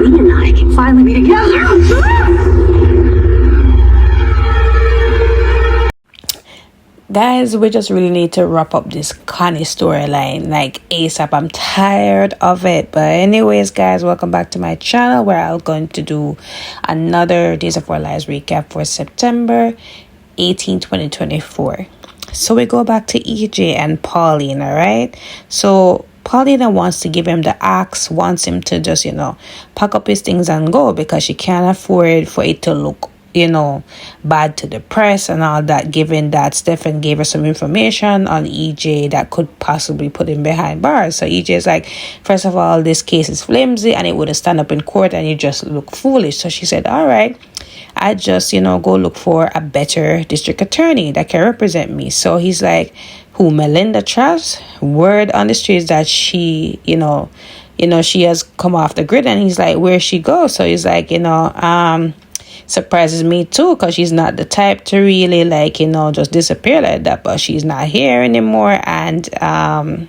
Connie and I can finally be together. Guys, we just really need to wrap up this Connie storyline like ASAP. I'm tired of it. But anyways, guys, welcome back to my channel where I'm going to do another Days of Our Lives recap for September 18, 2024. So we go back to EJ and Pauline, all right? So Paulina wants to give him the axe, wants him to just, pack up his things and go because she can't afford for it to look bad to the press and all that, given that Stefan gave her some information on EJ that could possibly put him behind bars. So EJ is like, first of all, this case is flimsy and it would have stand up in court and you just look foolish. So she said, all right, I just, go look for a better district attorney that can represent me. So he's like, who, Melinda Truss? Word on the streets that she, she has come off the grid. And he's like, where she go? So he's like, surprises me too, because she's not the type to really just disappear like that, but she's not here anymore. And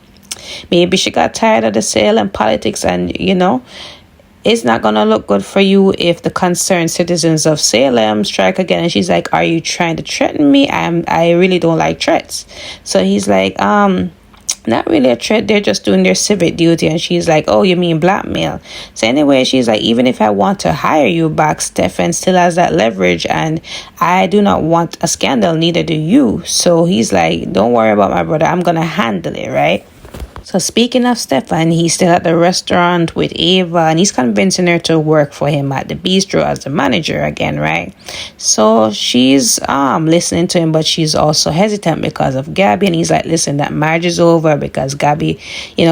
maybe she got tired of the Salem politics, and it's not gonna look good for you if the concerned citizens of Salem strike again. And she's like, are you trying to threaten me? I really don't like threats. So he's like, not really a threat, they're just doing their civic duty. And she's like, oh, you mean blackmail? So anyway, she's like, even if I want to hire you back, Stefan still has that leverage, and I do not want a scandal, neither do you. So he's like, don't worry about my brother, I'm gonna handle it, right? So speaking of Stefan, he's still at the restaurant with Ava, and he's convincing her to work for him at the bistro as the manager again, right? So she's listening to him, but she's also hesitant because of Gabby. And he's like, listen, that marriage is over because Gabby,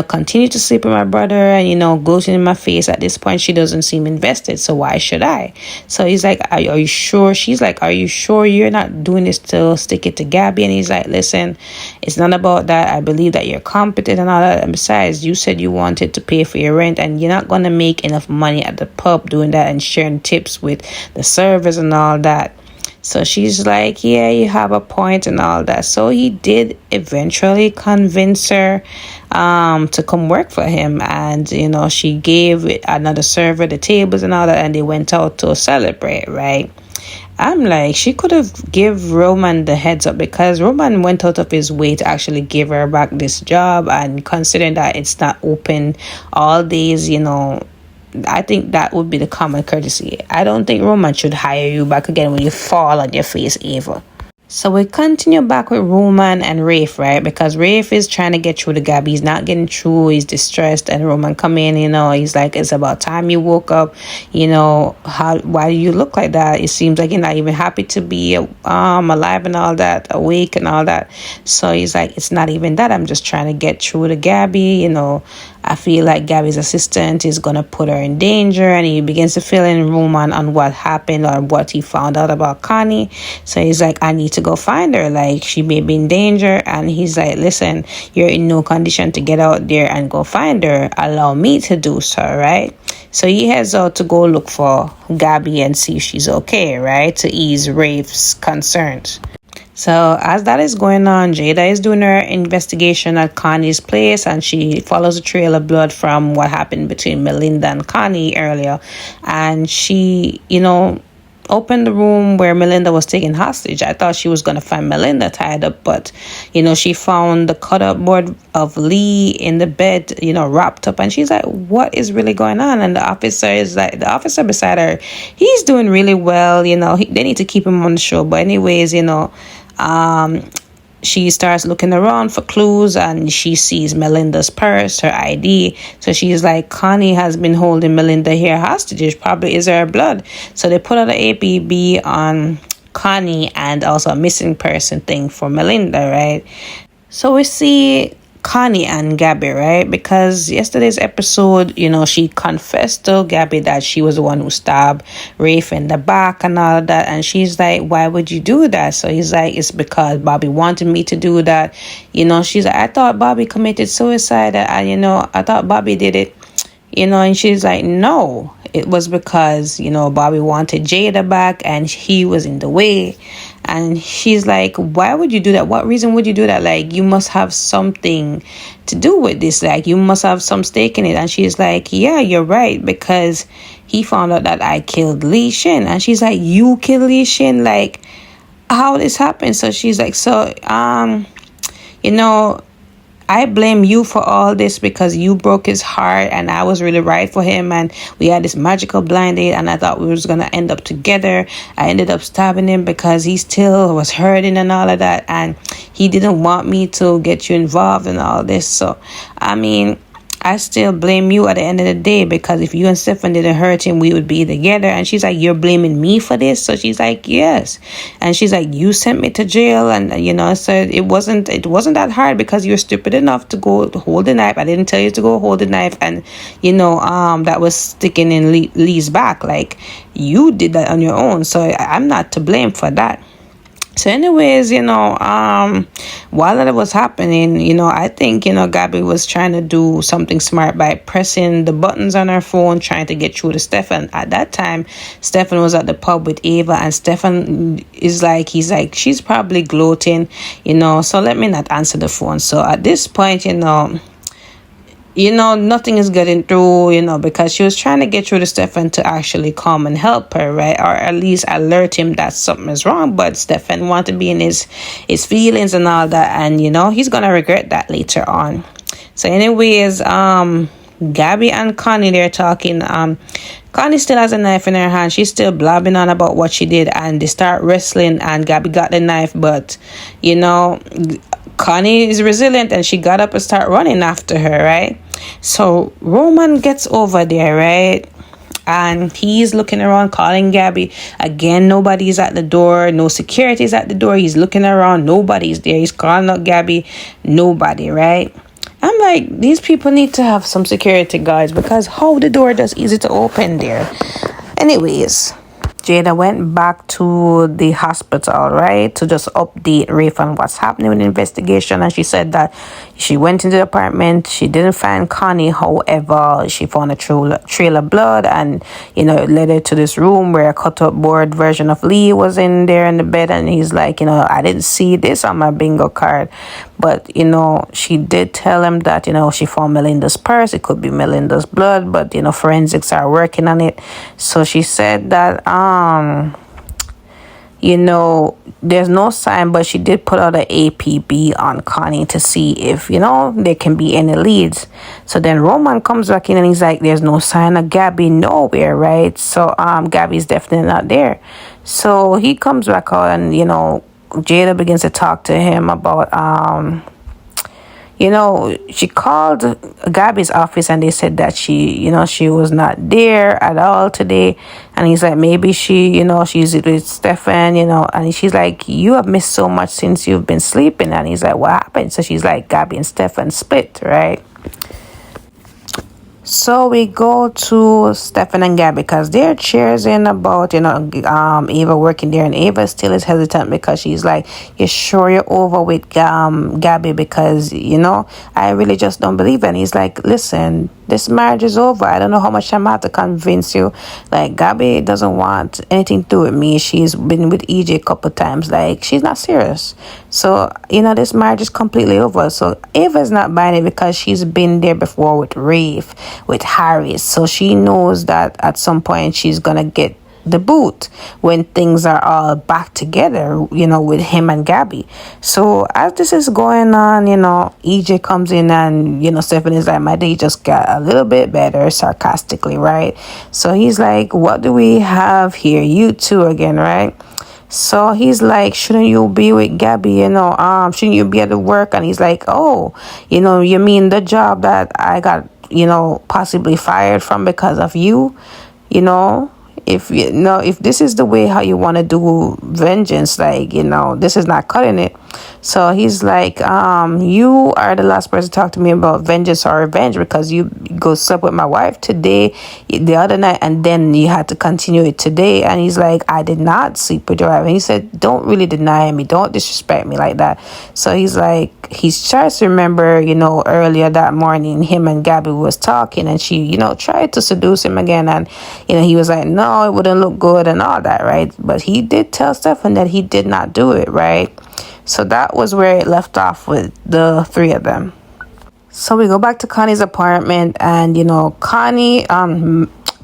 continued to sleep with my brother and, gloating in my face. At this point, she doesn't seem invested, so why should I? So he's like, are you sure? She's like, are you sure you're not doing this to stick it to Gabby? And he's like, listen, it's not about that. I believe that you're competent and all that. And besides, you said you wanted to pay for your rent, and you're not going to make enough money at the pub doing that and sharing tips with the servers and all that. So she's like, yeah, you have a point and all that. So he did eventually convince her to come work for him. And, she gave another server the tables and all that, and they went out to celebrate, right? I'm like, she could have give Roman the heads up, because Roman went out of his way to actually give her back this job. And considering that it's not open all days, I think that would be the common courtesy. I don't think Roman should hire you back again when you fall on your face, Ava. So we continue back with Roman and Rafe, right? Because Rafe is trying to get through to Gabby. He's not getting through. He's distressed. And Roman come in, he's like, it's about time you woke up. Why do you look like that? It seems like you're not even happy to be alive and all that, awake and all that. So he's like, it's not even that. I'm just trying to get through to Gabby. I feel like Gabby's assistant is going to put her in danger. And he begins to fill in Roman on what happened or what he found out about Connie. So he's like, I need to go find her. Like, she may be in danger. And he's like, listen, you're in no condition to get out there and go find her. Allow me to do so, right? So he heads out to go look for Gabby and see if she's okay, right? To ease Rafe's concerns. So as that is going on, Jada is doing her investigation at Connie's place, and she follows a trail of blood from what happened between Melinda and Connie earlier. And she, opened the room where Melinda was taken hostage. I thought she was going to find Melinda tied up, but, she found the cut-up board of Lee in the bed, wrapped up. And she's like, what is really going on? And the officer beside her, he's doing really well. They need to keep him on the show. But anyways, she starts looking around for clues, and she sees Melinda's purse, her ID. So she's like, Connie has been holding Melinda here hostage. Probably is her blood. So they put out an APB on Connie and also a missing person thing for Melinda, right? So we see Connie and Gabby, right? Because yesterday's episode, she confessed to Gabby that she was the one who stabbed Rafe in the back and all of that. And she's like, why would you do that? So he's like, it's because Bobby wanted me to do that. She's like, I thought Bobby committed suicide. I thought Bobby did it. And she's like, no, it was because, Bobby wanted Jada back and he was in the way. And she's like, why would you do that? What reason would you do that? Like, you must have something to do with this. Like, you must have some stake in it. And she's like, yeah, you're right, because he found out that I killed Li Shin. And she's like, you killed Li Shin? Like, how this happened? So she's like, so you know, I blame you for all this because you broke his heart, and I was really right for him, and we had this magical blind date, and I thought we was gonna end up together. I ended up stabbing him because he still was hurting and all of that, and he didn't want me to get you involved in all this. So I mean, I still blame you at the end of the day, because if you and Stefan didn't hurt him, we would be together. And she's like, you're blaming me for this? So she's like, yes. And she's like, you sent me to jail. And, you know, so it wasn't that hard because you're stupid enough to go hold the knife. I didn't tell you to go hold the knife. And, you know, that was sticking in Lee's back. Like, you did that on your own. So I'm not to blame for that. So anyways, you know, while that was happening, you know, I think, you know, Gabby was trying to do something smart by pressing the buttons on her phone, trying to get through to Stefan. At that time, Stefan was at the pub with Ava, and Stefan is like, he's like, she's probably gloating, you know, so let me not answer the phone. So at this point, you know, nothing is getting through, you know, because she was trying to get through to Stefan to actually come and help her, right? Or at least alert him that something is wrong. But Stefan wanted to be in his feelings and all that. And, you know, he's going to regret that later on. So anyways, Gabby and Connie, they're talking. Connie still has a knife in her hand. She's still blabbing on about what she did. And they start wrestling, and Gabby got the knife. But, you know, Connie is resilient, and she got up and start running after her, right? So Roman gets over there, right? And he's looking around, calling Gabby. Again, nobody's at the door. No security's at the door. He's looking around. Nobody's there. He's calling out Gabby. Nobody, right? I'm like, these people need to have some security guards, because how the door does easy to open there. Anyways, Jada went back to the hospital, right, to just update Rafe on what's happening with the investigation. And she said that she went into the apartment. She didn't find Connie. However, she found a trail of blood, and, you know, it led her to this room where a cut-up board version of Lee was in there in the bed. And he's like, you know, I didn't see this on my bingo card. But, you know, she did tell him that, you know, she found Melinda's purse. It could be Melinda's blood, but, you know, forensics are working on it. So she said that, you know, there's no sign, but she did put out an APB on Connie to see if, you know, there can be any leads. So then Roman comes back in, and he's like, there's no sign of Gabby nowhere, right? So Gabby's definitely not there. So he comes back out, and, you know, Jada begins to talk to him about, you know, she called Gabby's office, and they said that she was not there at all today. And he's like, maybe she, you know, she's with Stefan, you know. And she's like, you have missed so much since you've been sleeping. And he's like, what happened? So she's like, Gabby and Stefan split, right? So we go to Stefan and Gabby, because they're cheersing about, you know, Ava working there, and Ava still is hesitant because she's like, you sure you're over with Gabby? Because, you know, I really just don't believe it. And he's like, listen, this marriage is over. I don't know how much I'm have to convince you. Like, Gabby doesn't want anything to do with me. She's been with EJ a couple times. Like, she's not serious. So, you know, this marriage is completely over. So Ava's not buying it because she's been there before with Rafe, with Harris. So she knows that at some point she's gonna get the boot when things are all back together, you know, with him and Gabby. So as this is going on, you know, EJ comes in, and, you know, Stephanie's like, my day just got a little bit better, sarcastically, right? So he's like, what do we have here? You two again, right? So he's like, shouldn't you be with Gabby, you know, shouldn't you be at the work? And he's like, oh, you know, you mean the job that I got, you know, possibly fired from because of you, you know? If you know, if this is the way how you want to do vengeance, like, you know, this is not cutting it. So he's like, you are the last person to talk to me about vengeance or revenge, because you go slept with my wife today, the other night, and then you had to continue it today. And he's like, I did not sleep with your wife. And he said, don't really deny me, don't disrespect me like that. So he's like, he tries to remember, you know, earlier that morning him and Gabby was talking, and she, you know, tried to seduce him again, and, you know, he was like, no, it wouldn't look good and all that, right? But he did tell Stefan that he did not do it, right? So that was where it left off with the three of them. So we go back to Connie's apartment, and Connie,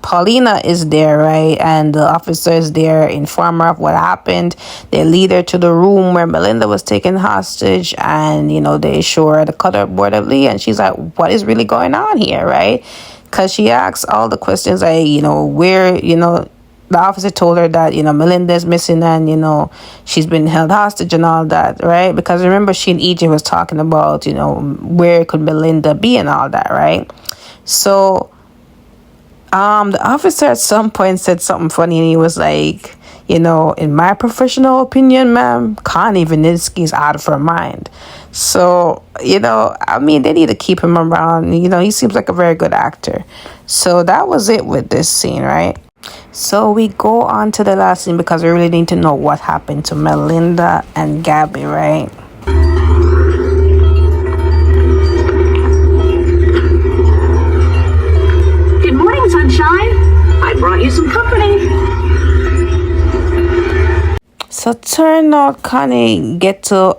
Paulina is there, right? And the officer is there, inform her of what happened. They lead her to the room where Melinda was taken hostage, and they show her the cupboard of Lee, and she's like, what is really going on here, right? Because she asks all the questions, like, where, the officer told her that, Melinda's missing, and, she's been held hostage and all that, right? Because remember, she and EJ was talking about, where could Melinda be and all that, right? So the officer at some point said something funny, and he was like, in my professional opinion, ma'am, Connie Vininsky's out of her mind. So, they need to keep him around. He seems like a very good actor. So that was it with this scene, right? So we go on to the last scene because we really need to know what happened to Melinda and Gabby, right? Good morning, sunshine. I brought you some company. So turn out Connie get to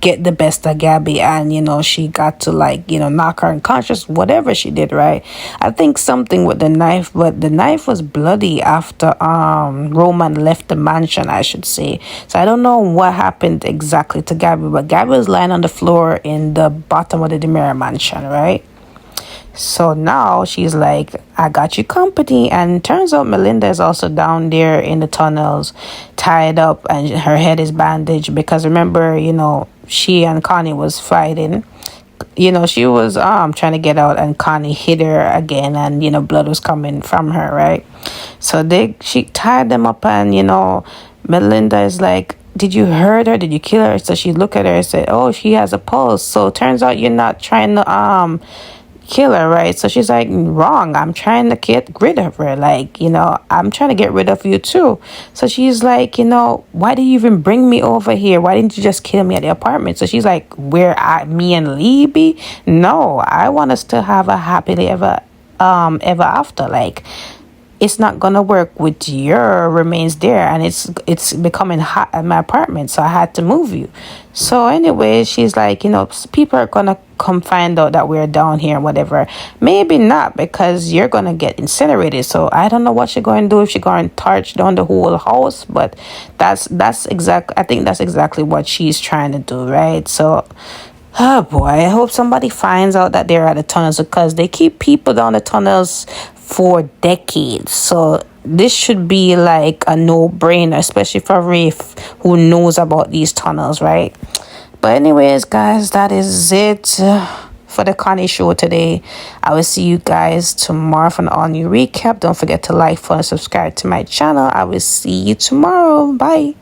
get the best of Gabby, and she got to knock her unconscious, whatever she did, right? I think something with the knife, but the knife was bloody after Roman left the mansion, I should say. So I don't know what happened exactly to Gabby, but Gabby was lying on the floor in the bottom of the Demira mansion, right? So now she's like, I got you company. And turns out Melinda is also down there in the tunnels, tied up, and her head is bandaged. Because remember, she and Connie was fighting. She was trying to get out, and Connie hit her again, and blood was coming from her, right? So she tied them up, and Melinda is like, did you hurt her? Did you kill her? So she looked at her and said, oh, she has a pulse. So turns out you're not trying to kill her, right? So she's like, wrong, I'm trying to get rid of her, I'm trying to get rid of you too. So she's like, why did you even bring me over here? Why didn't you just kill me at the apartment? So she's like, me and Lee be? No, I want us to have a happily ever after. It's not gonna work with your remains there, and it's becoming hot at my apartment, so I had to move you. So anyway, she's like, people are gonna come find out that we're down here and whatever. Maybe not, because you're gonna get incinerated. So I don't know what she's going to do, if she's going to torch down the whole house, but I think that's exactly what she's trying to do, right? So oh boy, I hope somebody finds out that they're at the tunnels, because they keep people down the tunnels for decades. So this should be like a no-brainer, especially for Rafe, who knows about these tunnels, right? But anyways, guys, that is it for the Connie show today. I will see you guys tomorrow for an all-new recap. Don't forget to like, follow, and subscribe to my channel. I will see you tomorrow. Bye.